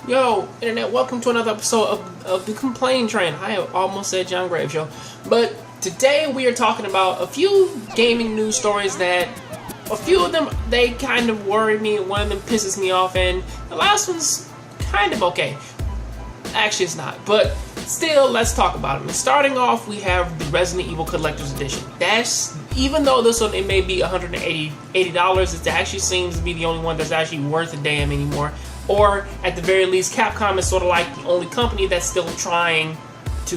Yo, Internet, welcome to another episode of the Complain Train. I have almost said Jongravesshow. But today we are talking about a few gaming news stories that, a few of them, they kind of worry me, one of them pisses me off, and the last one's kind of okay. Actually, it's not, but still, let's talk about them. And starting off, we have the Resident Evil Collector's Edition. That's, even though this one, it may be $180, it actually seems to be the only one that's actually worth a damn anymore. Or, at the very least, Capcom is sort of like the only company that's still trying to,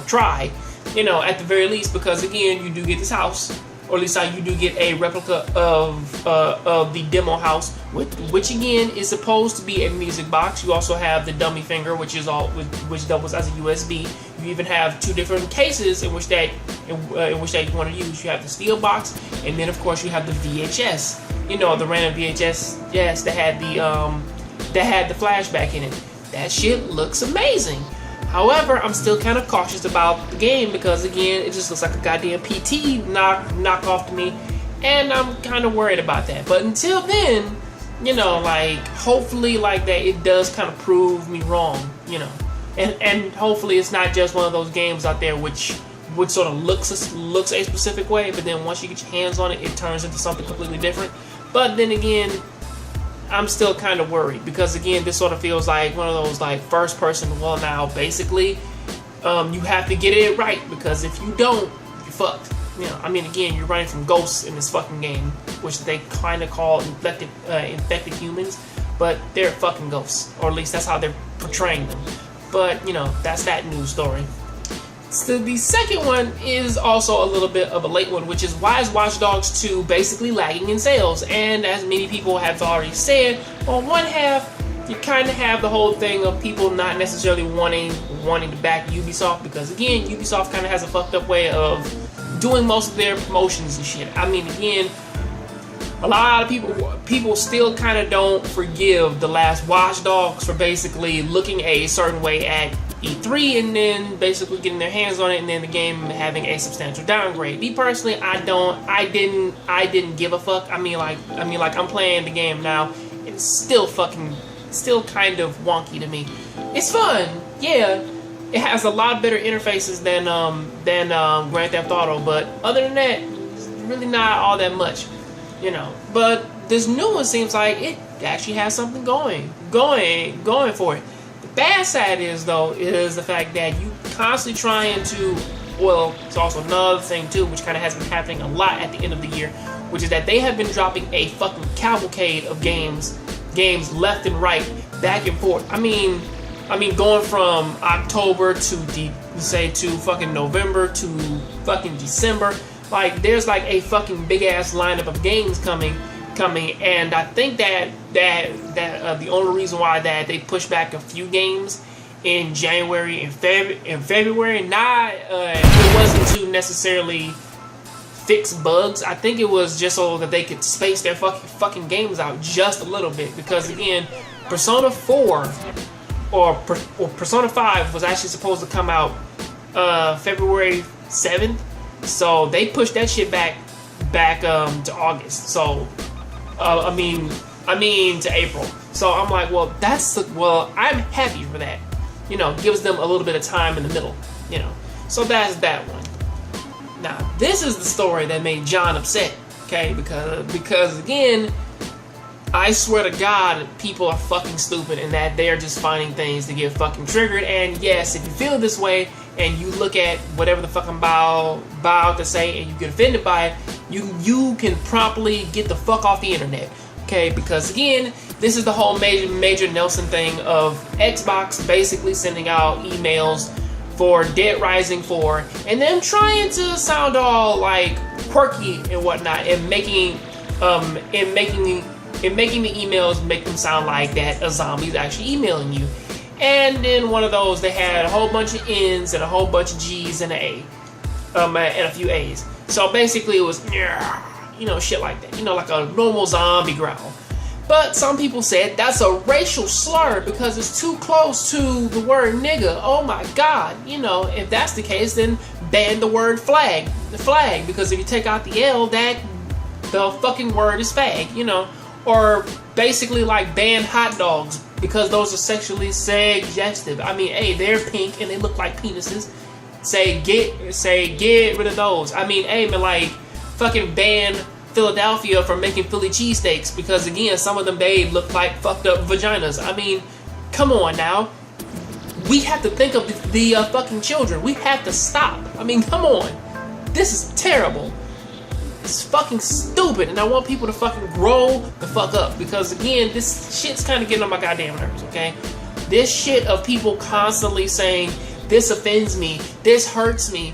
try. At the very least, because again, you do get this house, or at least you do get a replica of the demo house, which again is supposed to be a music box. You also have the dummy finger, which doubles as a USB. You even have two different cases in which that you want to use. You have the steel box, and then of course you have the VHS. The random VHS, yes, that had the flashback in it. That shit looks amazing. However, I'm still kind of cautious about the game because, again, it just looks like a goddamn PT knockoff to me, and I'm kind of worried about that. But until then, hopefully, that it does kind of prove me wrong, and hopefully it's not just one of those games out there which sort of looks a specific way, but then once you get your hands on it, it turns into something completely different. But then again, I'm still kind of worried because, again, this sort of feels like one of those first person. Well, now basically you have to get it right, because if you don't, you're fucked. Again, you're running from ghosts in this fucking game, which they kind of call infected humans, but they're fucking ghosts, or at least that's how they're portraying them. But that's that news story. So the second one is also a little bit of a late one, which is, why is Watch Dogs 2 basically lagging in sales? And as many people have already said, on one half, you kind of have the whole thing of people not necessarily wanting to back Ubisoft, because again, Ubisoft kind of has a fucked up way of doing most of their promotions and shit. Again, a lot of people still kind of don't forgive the last Watch Dogs for basically looking a certain way at E3 and then basically getting their hands on it, and then the game having a substantial downgrade. Me personally, I didn't give a fuck. I'm playing the game now. It's still kind of wonky to me. It's fun, yeah. It has a lot better interfaces than Grand Theft Auto, but other than that, it's really not all that much, But this new one seems like it actually has something going for it. Bad side is the fact that you constantly trying to, well, it's also another thing too, which kind of has been happening a lot at the end of the year, which is that they have been dropping a fucking cavalcade of games left and right, back and forth. Going from October to fucking November to fucking December. There's a fucking big ass lineup of games coming, and I think that the only reason why that they pushed back a few games in January and February, it wasn't to necessarily fix bugs. I think it was just so that they could space their fucking games out just a little bit, because again, Persona 4 or Persona 5 was actually supposed to come out February 7th, so they pushed that shit back to August. So to April. So I'm like, I'm happy for that. Gives them a little bit of time in the middle. So that's that one. Now, this is the story that made John upset, okay? Because again, I swear to God, people are fucking stupid, and that they're just finding things to get fucking triggered. And yes, if you feel this way and you look at whatever the fuck I'm about to say and you get offended by it, you can promptly get the fuck off the internet. Okay, because again, this is the whole major Nelson thing of Xbox basically sending out emails for Dead Rising 4 and then trying to sound all quirky and whatnot, and making the emails make them sound like that a zombie's actually emailing you. And then one of those, they had a whole bunch of N's and a whole bunch of G's and an A, and a few A's. So basically it was, shit like that. Like a normal zombie growl. But some people said that's a racial slur because it's too close to the word nigga. Oh my God. If that's the case, then ban the word flag. The flag. Because if you take out the L, that the fucking word is fag, Or basically ban hot dogs because those are sexually suggestive. I mean, hey, they're pink and they look like penises. Say get rid of those. I mean, hey, man, like, fucking ban Philadelphia from making Philly cheesesteaks because, again, some of them, babe, look like fucked up vaginas. I mean, come on now. We have to think of the fucking children. We have to stop. I mean, come on. This is terrible. It's fucking stupid, and I want people to fucking grow the fuck up because, again, this shit's kind of getting on my goddamn nerves, okay? This shit of people constantly saying, this offends me, this hurts me.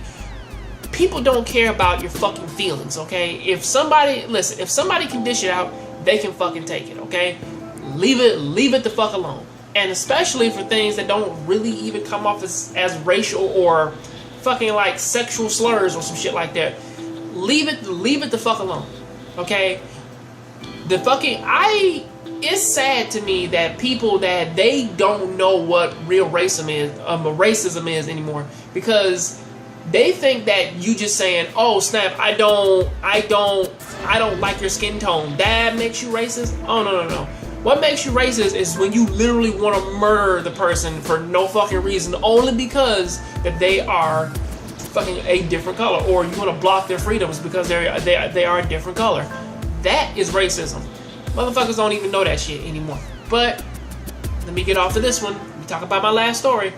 People don't care about your fucking feelings, okay? If somebody can dish it out, they can fucking take it, okay? Leave it the fuck alone. And especially for things that don't really even come off as racial or fucking like sexual slurs or some shit like that. Leave it the fuck alone, okay? It's sad to me that people that they don't know what real racism is anymore, because they think that you just saying, oh snap, I don't like your skin tone, that makes you racist. Oh no. What makes you racist is when you literally want to murder the person for no fucking reason, only because that they are fucking a different color, or you want to block their freedoms because they are a different color. That is racism. Motherfuckers don't even know that shit anymore. But let me get off to this one. We talk about my last story.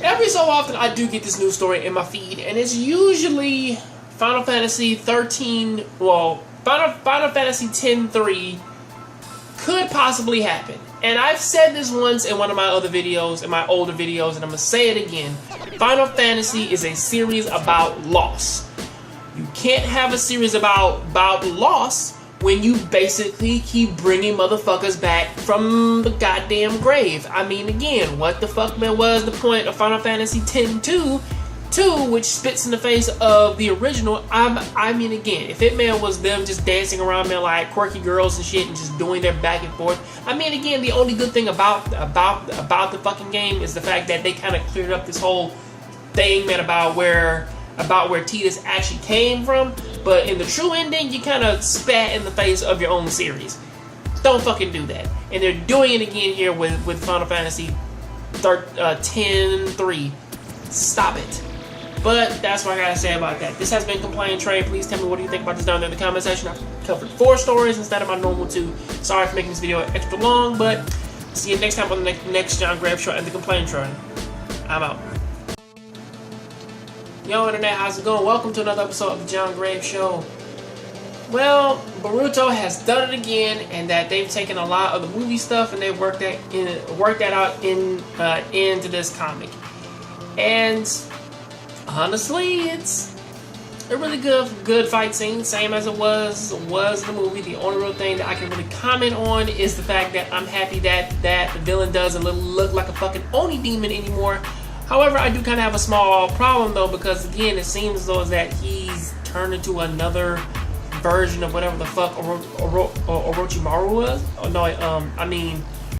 Every so often I do get this news story in my feed, and it's usually Final Fantasy 13. Well, Final Fantasy 10-3 could possibly happen. And I've said this once in one of my other videos, in my older videos, and I'm gonna say it again. Final Fantasy is a series about loss. You can't have a series about loss when you basically keep bringing motherfuckers back from the goddamn grave. I mean, again, what the fuck, man, was the point of Final Fantasy X-2, which spits in the face of the original? I mean, again, if it, man, was them just dancing around, man, like quirky girls and shit and just doing their back and forth. I mean, again, the only good thing about the fucking game is the fact that they kind of cleared up this whole thing, man, about where Tidus actually came from. But in the true ending, you kind of spat in the face of your own series. Don't fucking do that. And they're doing it again here with Final Fantasy X-3. Stop it. But that's what I gotta say about that. This has been Complain Trade. Please tell me what do you think about this down there in the comment section. I've covered 4 stories instead of my normal 2. Sorry for making this video extra long, but see you next time on the next Jongravesshow and the Complain Trade. I'm out. Yo, Internet, how's it going? Welcome to another episode of the Jongravesshow. Well, Boruto has done it again, and that they've taken a lot of the movie stuff and they've worked that out into this comic. And honestly, it's a really good fight scene, same as it was in the movie. The only real thing that I can really comment on is the fact that I'm happy that the villain doesn't look like a fucking Oni demon anymore. However, I do kind of have a small problem though, because again, it seems as though that he's turned into another version of whatever the fuck Orochimaru was. Oh no, I mean